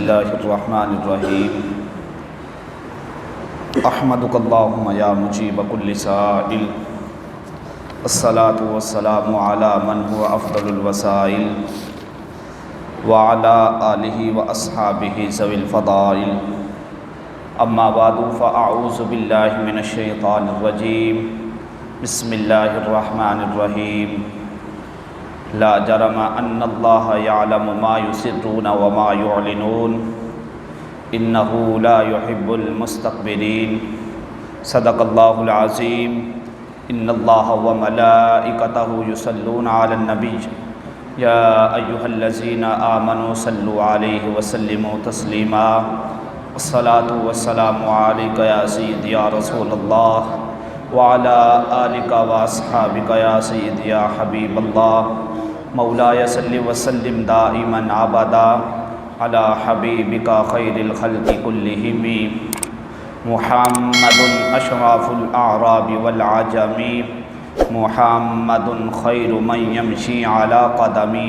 اللہ الرحمن الرحیم احمدک اللہم یا مجیب کل سائل الصلاة والسلام علی من هو افضل الوسائل وعلی آلہ واصحابہ ذوی الفضائل اما بعد فاعوذ باللہ من الشیطان الرجیم بسم اللہ الرحمن الرحیم لا جرم ان اللہ یعلم ما یسرون وما یعلنون انہ لا يحب المستكبرین صدق اللہ العظیم ان اللہ وملائکتہ یصلون علی النبی یا ایہا الذین آمنوا صلوا علیہ وسلموا تسلیما الصلاة والسلام علیک یا سید یا رسول اللہ وعلی آلک واصحابک یا سید یا حبیب اللہ مولاي صل وسلم دائما ابدا على حبيبك خير الخلق كلهم محمد اشرف الاعراب والعجم محمد خير من يمشي على قدمي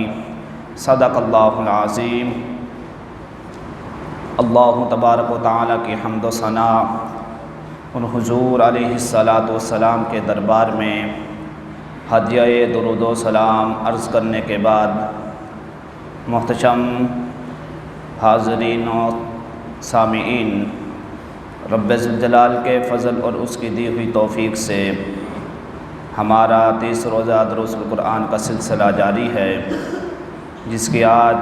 صدق اللہ العظیم۔ اللہ تبارک و تعالیٰ کی حمد و ثنا ان حضور علیہ السلام کے دربار میں ہدیہ درود و سلام عرض کرنے کے بعد محتشم حاضرین و سامعین، رب ذوالجلال کے فضل اور اس کی دی ہوئی توفیق سے ہمارا 30 روزہ دروس القرآن کا سلسلہ جاری ہے، جس کی آج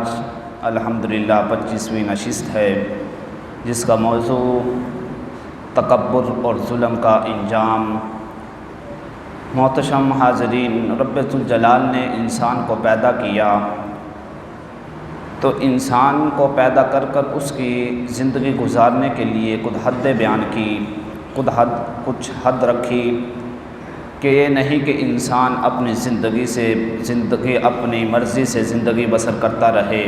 الحمدللہ 25ویں نشست ہے، جس کا موضوع تکبر اور ظلم کا انجام۔ محتشم حاضرین، رب ذوالجلال نے انسان کو پیدا کیا تو انسان کو پیدا کر اس کی زندگی گزارنے کے لیے کچھ حد بیان کی، کچھ حد رکھی کہ یہ نہیں کہ انسان اپنی زندگی اپنی مرضی سے زندگی بسر کرتا رہے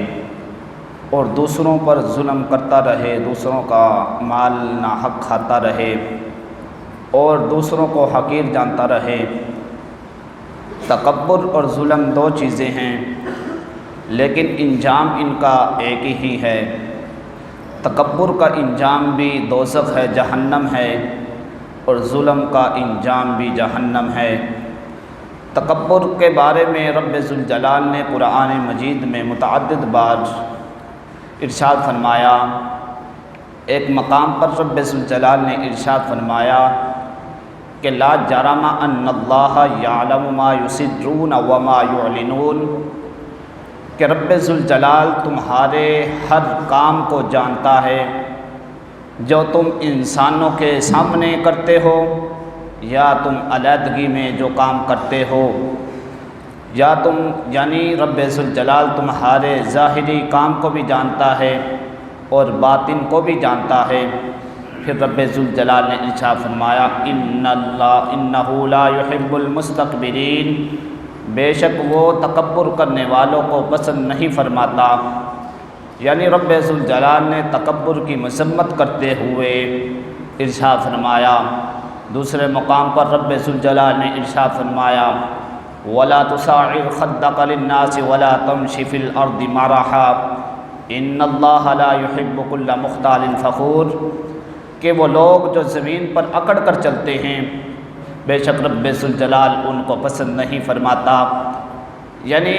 اور دوسروں پر ظلم کرتا رہے، دوسروں کا مال ناحق کھاتا رہے اور دوسروں کو حقیر جانتا رہے۔ تکبر اور ظلم دو چیزیں ہیں، لیکن انجام ان کا ایک ہی ہے۔ تکبر کا انجام بھی دوزخ ہے، جہنم ہے، اور ظلم کا انجام بھی جہنم ہے۔ تکبر کے بارے میں رب ذوالجلال نے قرآن مجید میں متعدد بار ارشاد فرمایا۔ ایک مقام پر رب ذوالجلال نے ارشاد فرمایا کہ لا جرم ان اللہ یعلم ما یسرون وما یعلنون، کہ رب ذوالجلال تمہارے ہر کام کو جانتا ہے جو تم انسانوں کے سامنے کرتے ہو یا تم علیحدگی میں جو کام کرتے ہو، یا یعنی رب ذوالجلال تمہارے ظاہری کام کو بھی جانتا ہے اور باطن کو بھی جانتا ہے۔ پھر رب ذوالجلال نے ارشاد فرمایا انہ لا يحب المستكبرین، بے شک وہ تکبر کرنے والوں کو پسند نہیں فرماتا۔ یعنی رب ذوالجلال نے تکبر کی مذمت کرتے ہوئے ارشاد فرمایا۔ دوسرے مقام پر رب ذوالجلال نے ارشاد فرمایا وَلَا تُسَعِّرْ خَدَّكَ لِلنَّاسِ وَلَا تَمْشِ فِي الْأَرْضِ مَرَحًا إِنَّ اللَّهَ لَا يُحِبُّ كُلَّ مُخْتَالٍ فَخُورٍ، کہ وہ لوگ جو زمین پر اکڑ کر چلتے ہیں، بے شک رب ذوالجلال ان کو پسند نہیں فرماتا۔ یعنی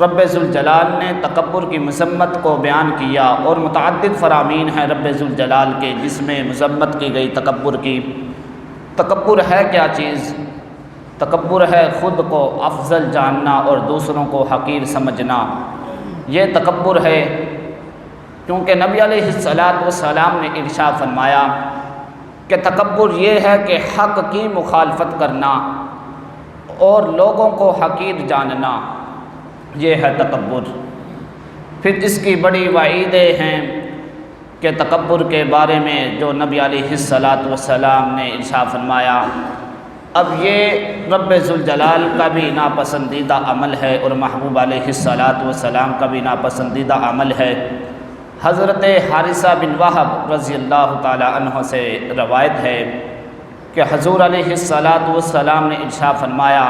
رب ذوالجلال نے تکبر کی مذمت کو بیان کیا، اور متعدد فرامین ہیں رب ذوالجلال کے جس میں مذمت کی گئی تکبر کی۔ تکبر ہے کیا چیز؟ تکبر ہے خود کو افضل جاننا اور دوسروں کو حقیر سمجھنا، یہ تکبر ہے۔ کیونکہ نبی علیہ السلام نے ارشاد فرمایا کہ تکبر یہ ہے کہ حق کی مخالفت کرنا اور لوگوں کو حقیر جاننا، یہ ہے تکبر۔ پھر اس کی بڑی وعیدیں ہیں کہ تکبر کے بارے میں جو نبی علیہ السلام نے ارشاد فرمایا، اب یہ رب ذوالجلال کا بھی ناپسندیدہ عمل ہے اور محبوب علیہ السلام کا بھی ناپسندیدہ عمل ہے۔ حضرت حارثہ بن وہب رضی اللہ تعالی عنہ سے روایت ہے کہ حضور علیہ السلام نے ارشاد فرمایا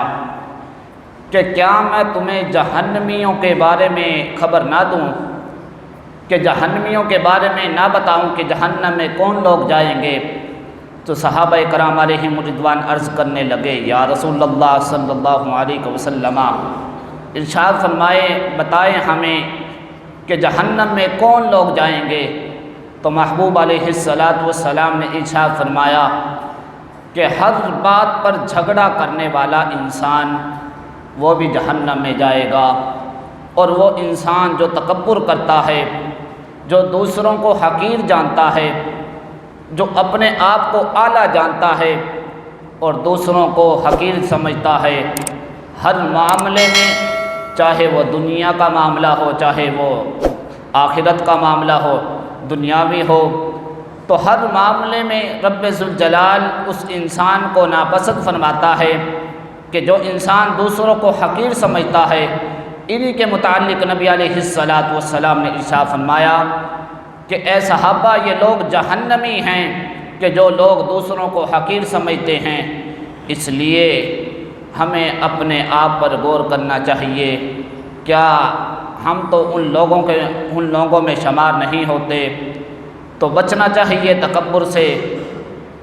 کہ کیا میں تمہیں جہنمیوں کے بارے میں خبر نہ دوں؟ کہ جہنمیوں کے بارے میں نہ بتاؤں کہ جہنم میں کون لوگ جائیں گے؟ تو صحابہ کرام علیہم رضوان عرض کرنے لگے یا رسول اللہ صلی اللہ علیہ وسلم ارشاد فرمائے بتائیں ہمیں کہ جہنم میں کون لوگ جائیں گے؟ تو محبوب علیہ السلام نے ارشاد فرمایا کہ ہر بات پر جھگڑا کرنے والا انسان وہ بھی جہنم میں جائے گا، اور وہ انسان جو تکبر کرتا ہے، جو دوسروں کو حقیر جانتا ہے، جو اپنے آپ کو اعلیٰ جانتا ہے اور دوسروں کو حقیر سمجھتا ہے، ہر معاملے میں، چاہے وہ دنیا کا معاملہ ہو چاہے وہ آخرت کا معاملہ ہو، دنیاوی ہو، تو ہر معاملے میں رب ذوالجلال اس انسان کو ناپسند فرماتا ہے کہ جو انسان دوسروں کو حقیر سمجھتا ہے۔ انہی کے متعلق نبی علیہ السلام نے ارشاد فرمایا کہ اے صحابہ یہ لوگ جہنمی ہیں کہ جو لوگ دوسروں کو حقیر سمجھتے ہیں۔ اس لیے ہمیں اپنے آپ پر غور کرنا چاہیے، کیا ہم تو ان لوگوں میں شمار نہیں ہوتے؟ تو بچنا چاہیے تکبر سے۔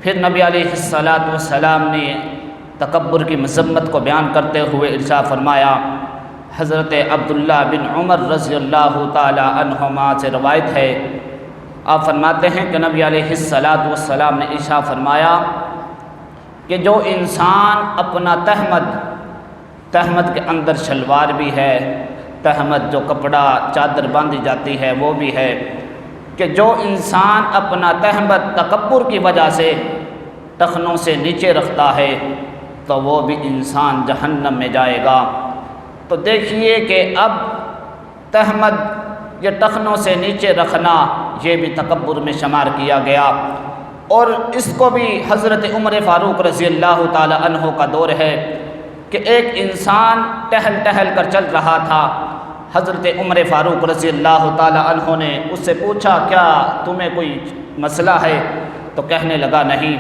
پھر نبی علیہ السلام نے تکبر کی مذمت کو بیان کرتے ہوئے ارشاد فرمایا، حضرت عبداللہ بن عمر رضی اللہ تعالی عنہما سے روایت ہے، آپ فرماتے ہیں کہ نبی علیہ السلام نے ارشاد فرمایا کہ جو انسان اپنا تہمد کے اندر شلوار بھی ہے، تہمد جو کپڑا چادر باندھی جاتی ہے وہ بھی ہے، کہ جو انسان اپنا تہمد تکبر کی وجہ سے ٹخنوں سے نیچے رکھتا ہے تو وہ بھی انسان جہنم میں جائے گا۔ تو دیکھیے کہ اب تہمد یہ ٹخنوں سے نیچے رکھنا یہ بھی تکبر میں شمار کیا گیا، اور اس کو بھی حضرت عمر فاروق رضی اللہ تعالی عنہ کا دور ہے کہ ایک انسان ٹہل کر چل رہا تھا۔ حضرت عمر فاروق رضی اللہ تعالی عنہ نے اس سے پوچھا کیا تمہیں کوئی مسئلہ ہے؟ تو کہنے لگا نہیں۔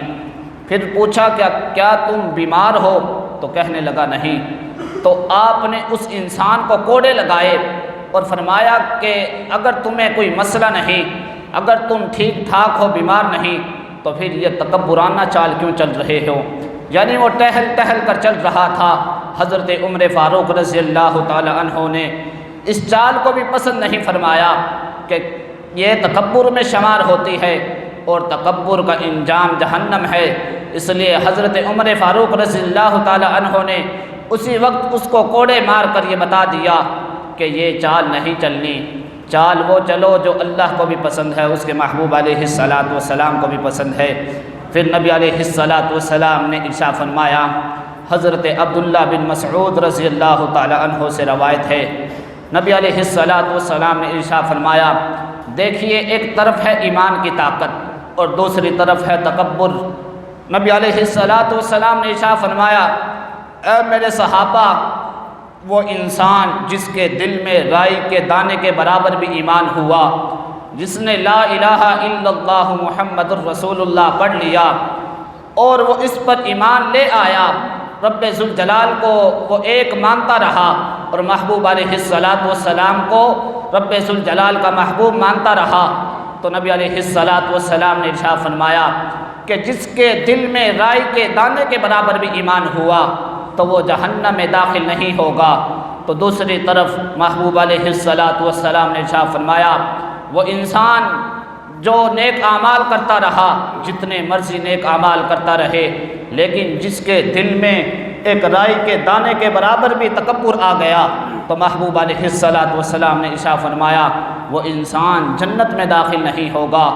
پھر پوچھا کیا تم بیمار ہو؟ تو کہنے لگا نہیں۔ تو آپ نے اس انسان کو کوڑے لگائے اور فرمایا کہ اگر تمہیں کوئی مسئلہ نہیں، اگر تم ٹھیک ٹھاک ہو، بیمار نہیں، تو پھر یہ تکبرانہ چال کیوں چل رہے ہو؟ یعنی وہ ٹہل کر چل رہا تھا۔ حضرت عمر فاروق رضی اللہ تعالی عنہ نے اس چال کو بھی پسند نہیں فرمایا کہ یہ تکبر میں شمار ہوتی ہے اور تکبر کا انجام جہنم ہے۔ اس لیے حضرت عمر فاروق رضی اللہ تعالی عنہ نے اسی وقت اس کو کوڑے مار کر یہ بتا دیا کہ یہ چال نہیں چلنی، چال وہ چلو جو اللہ کو بھی پسند ہے، اس کے محبوب علیہ السلام کو بھی پسند ہے۔ پھر نبی علیہ السلام نے ارشاد فرمایا، حضرت عبداللہ بن مسعود رضی اللہ تعالی عنہ سے روایت ہے، نبی علیہ السلام نے ارشاد فرمایا دیکھیے ایک طرف ہے ایمان کی طاقت اور دوسری طرف ہے تکبر۔ نبی علیہ السلام نے ارشاد فرمایا اے میرے صحابہ، وہ انسان جس کے دل میں رائی کے دانے کے برابر بھی ایمان ہوا، جس نے لا الہ الا اللہ محمد الرسول اللہ پڑھ لیا اور وہ اس پر ایمان لے آیا، رب ذوالجلال کو وہ ایک مانتا رہا اور محبوب علیہ السلام کو رب ذوالجلال کا محبوب مانتا رہا، تو نبی علیہ السلام نے ارشاد فرمایا کہ جس کے دل میں رائی کے دانے کے برابر بھی ایمان ہوا تو وہ جہنم میں داخل نہیں ہوگا۔ تو دوسری طرف محبوب علیہ السلام نے ارشاد فرمایا وہ انسان جو نیک اعمال کرتا رہا، جتنے مرضی نیک اعمال کرتا رہے، لیکن جس کے دل میں ایک رائی کے دانے کے برابر بھی تکبر آ گیا تو محبوب علیہ السلام نے ارشاد فرمایا وہ انسان جنت میں داخل نہیں ہوگا۔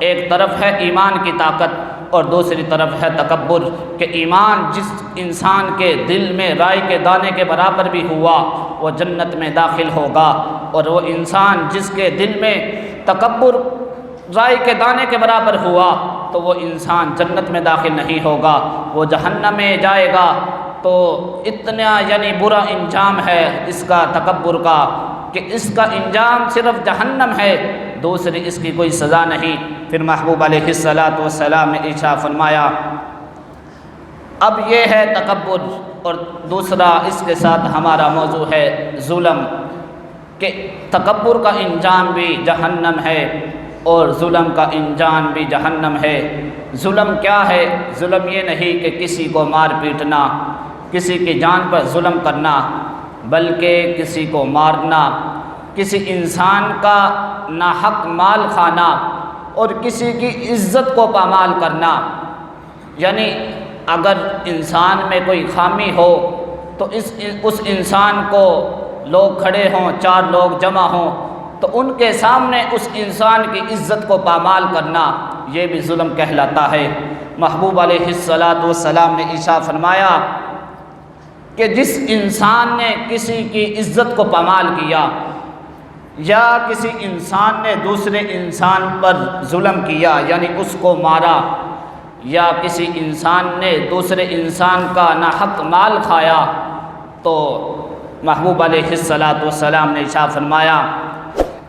ایک طرف ہے ایمان کی طاقت اور دوسری طرف ہے تکبر، کہ ایمان جس انسان کے دل میں رائی کے دانے کے برابر بھی ہوا وہ جنت میں داخل ہوگا، اور وہ انسان جس کے دل میں تکبر رائی کے دانے کے برابر ہوا تو وہ انسان جنت میں داخل نہیں ہوگا، وہ جہنم میں جائے گا۔ تو اتنا یعنی برا انجام ہے اس کا تکبر کا کہ اس کا انجام صرف جہنم ہے، دوسری اس کی کوئی سزا نہیں۔ پھر محبوب علیہ السلام نے ارشاد فرمایا اب یہ ہے تکبر، اور دوسرا اس کے ساتھ ہمارا موضوع ہے ظلم۔ کہ تکبر کا انجام بھی جہنم ہے اور ظلم کا انجام بھی جہنم ہے۔ ظلم کیا ہے؟ ظلم یہ نہیں کہ کسی کو مار پیٹنا، کسی کی جان پر ظلم کرنا، بلکہ کسی کو مارنا، کسی انسان کا ناحق مال کھانا اور کسی کی عزت کو پامال کرنا۔ یعنی اگر انسان میں کوئی خامی ہو تو اس انسان کو لوگ کھڑے ہوں، 4 لوگ جمع ہوں تو ان کے سامنے اس انسان کی عزت کو پامال کرنا، یہ بھی ظلم کہلاتا ہے۔ محبوب علیہ السلام نے ارشاد فرمایا کہ جس انسان نے کسی کی عزت کو پامال کیا یا کسی انسان نے دوسرے انسان پر ظلم کیا، یعنی اس کو مارا، یا کسی انسان نے دوسرے انسان کا ناحق مال کھایا، تو محبوب علیہ السلام نے ارشاد فرمایا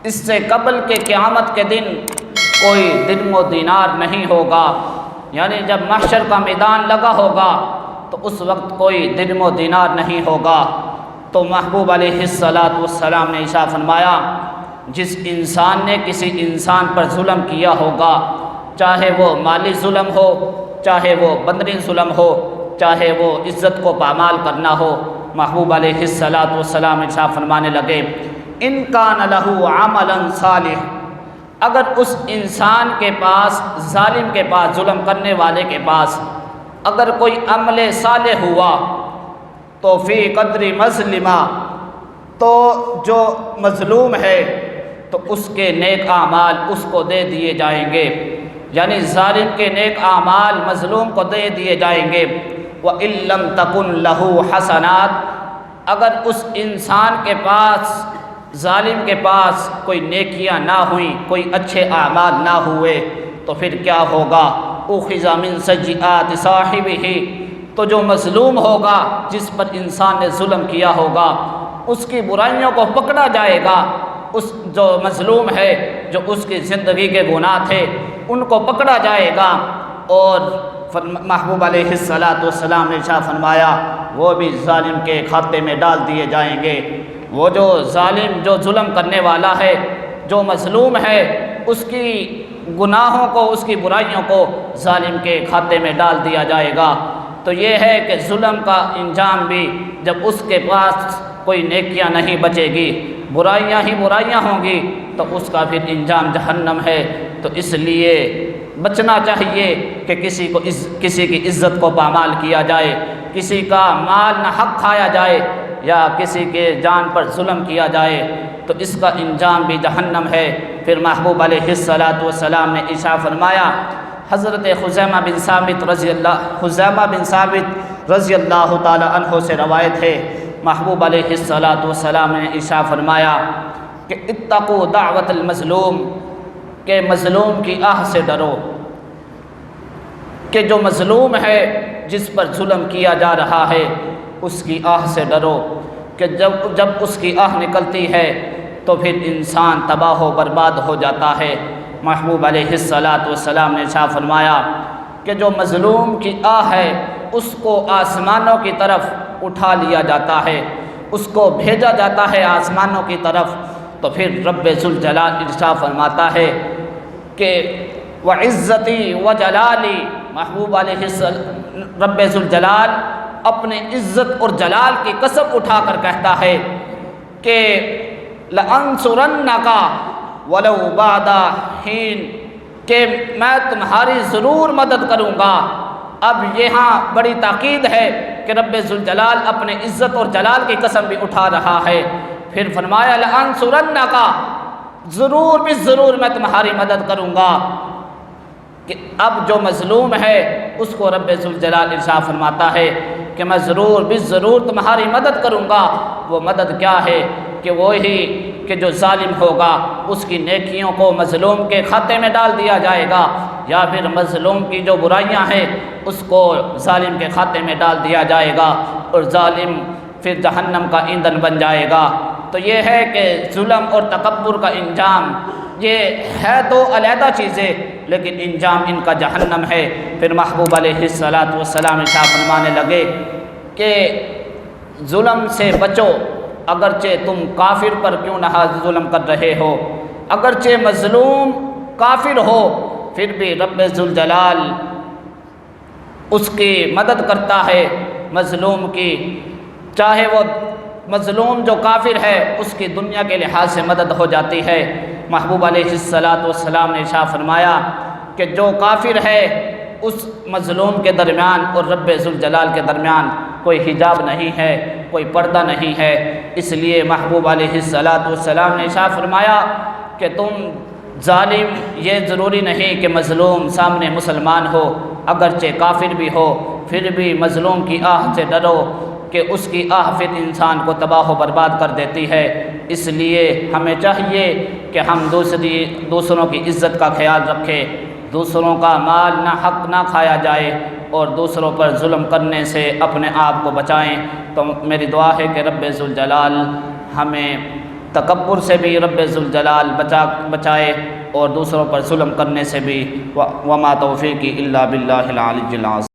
اس سے قبل کہ قیامت کے دن کوئی درم و دینار نہیں ہوگا، یعنی جب محشر کا میدان لگا ہوگا تو اس وقت کوئی درم و دینار نہیں ہوگا۔ تو محبوب علیہ السلام نے ارشاد فرمایا جس انسان نے کسی انسان پر ظلم کیا ہوگا، چاہے وہ مالی ظلم ہو، چاہے وہ بدنی ظلم ہو، چاہے وہ عزت کو پامال کرنا ہو، محبوب علیہ السلام ارشاد فرمانے لگے ان کان لہ عملا صالح، اگر اس انسان کے پاس، ظالم کے پاس، ظلم کرنے والے کے پاس اگر کوئی عمل صالح ہوا تو فی قدر مظلمہ، تو جو مظلوم ہے تو اس کے نیک اعمال اس کو دے دیے جائیں گے، یعنی ظالم کے نیک اعمال مظلوم کو دے دیے جائیں گے۔ وَإِن لَّمْ تَكُن لَّهُ حَسَنَاتٌ، اگر اس انسان کے پاس، ظالم کے پاس کوئی نیکیاں نہ ہوئیں، کوئی اچھے اعمال نہ ہوئے، تو پھر کیا ہوگا؟ اُخِذَ مِن سَیِّئَاتِ صَاحِبِهِ، تو جو مظلوم ہوگا، جس پر انسان نے ظلم کیا ہوگا، اس کی برائیوں کو پکڑا جائے گا۔ اس جو مظلوم ہے، جو اس کی زندگی کے گناہ تھے، ان کو پکڑا جائے گا، اور محبوب علیہ السلام نے ارشاد فرمایا وہ بھی ظالم کے کھاتے میں ڈال دیے جائیں گے۔ وہ جو ظالم، جو ظلم کرنے والا ہے، جو مظلوم ہے، اس کی گناہوں کو، اس کی برائیوں کو ظالم کے کھاتے میں ڈال دیا جائے گا۔ تو یہ ہے کہ ظلم کا انجام بھی، جب اس کے پاس کوئی نیکیاں نہیں بچے گی، برائیاں ہی برائیاں ہوں گی، تو اس کا پھر انجام جہنم ہے۔ تو اس لیے بچنا چاہیے کہ کسی کی عزت کو پامال کیا جائے، کسی کا مال نہ حق کھایا جائے، یا کسی کے جان پر ظلم کیا جائے، تو اس کا انجام بھی جہنم ہے۔ پھر محبوب علیہ السلام نے ارشاد فرمایا، حضرت خزیمہ بن ثابت رضی اللہ تعالی عنہ سے روایت ہے، محبوب علیہ السلام نے ارشاد فرمایا کہ اتقوا دعوت المظلوم، کہ مظلوم کی آہ سے ڈرو، کہ جو مظلوم ہے، جس پر ظلم کیا جا رہا ہے، اس کی آہ سے ڈرو، کہ جب اس کی آہ نکلتی ہے تو پھر انسان تباہ و برباد ہو جاتا ہے۔ محبوب علیہ السلام نے ارشاد فرمایا کہ جو مظلوم کی آہ ہے، اس کو آسمانوں کی طرف اٹھا لیا جاتا ہے، اس کو بھیجا جاتا ہے آسمانوں کی طرف، تو پھر رب ذوالجلال ارشاد فرماتا ہے کہ وعزتی وجلالی، محبوب علیہ رب ذوالجلال اپنے عزت اور جلال کی قسم اٹھا کر کہتا ہے کہ لَأَنصُرَنَّكَ وَلَوْ بَعْدَ حِينٍ، کہ میں تمہاری ضرور مدد کروں گا۔ اب یہاں بڑی تاکید ہے کہ رب ذوالجلال اپنے عزت اور جلال کی قسم بھی اٹھا رہا ہے۔ پھر فرمایا لَأَنصُرَنَّكَ، ضرور بھی ضرور میں تمہاری مدد کروں گا۔ کہ اب جو مظلوم ہے، اس کو رب ذوالجلال ارشاد فرماتا ہے کہ میں ضرور بھی ضرور تمہاری مدد کروں گا۔ وہ مدد کیا ہے؟ کہ وہی کہ جو ظالم ہوگا، اس کی نیکیوں کو مظلوم کے کھاتے میں ڈال دیا جائے گا، یا پھر مظلوم کی جو برائیاں ہیں اس کو ظالم کے کھاتے میں ڈال دیا جائے گا، اور ظالم پھر جہنم کا ایندھن بن جائے گا۔ تو یہ ہے کہ ظلم اور تکبر کا انجام، یہ ہے تو علیحدہ چیزیں، لیکن انجام ان کا جہنم ہے۔ پھر محبوب علیہ السلام ارشاد فرمانے لگے کہ ظلم سے بچو، اگرچہ تم کافر پر کیوں نہ ظلم کر رہے ہو، اگرچہ مظلوم کافر ہو پھر بھی رب ذوالجلال اس کی مدد کرتا ہے مظلوم کی، چاہے وہ مظلوم جو کافر ہے اس کی دنیا کے لحاظ سے مدد ہو جاتی ہے۔ محبوب علیہ السلام نے ارشاد فرمایا کہ جو کافر ہے اس مظلوم کے درمیان اور رب ذوالجلال کے درمیان کوئی حجاب نہیں ہے، کوئی پردہ نہیں ہے۔ اس لیے محبوب علیہ السلام نے ارشاد فرمایا کہ تم ظالم، یہ ضروری نہیں کہ مظلوم سامنے مسلمان ہو، اگرچہ کافر بھی ہو پھر بھی مظلوم کی آہ سے ڈرو کہ اس کی آہ پھر انسان کو تباہ و برباد کر دیتی ہے۔ اس لیے ہمیں چاہیے کہ ہم دوسروں کی عزت کا خیال رکھیں، دوسروں کا مال نہ حق نہ کھایا جائے اور دوسروں پر ظلم کرنے سے اپنے آپ کو بچائیں۔ تو میری دعا ہے کہ رب ذوالجلال ہمیں تکبر سے بھی رب ذوالجلال بچائے اور دوسروں پر ظلم کرنے سے بھی۔ وما توفیقی الا باللہ العلی العظیم۔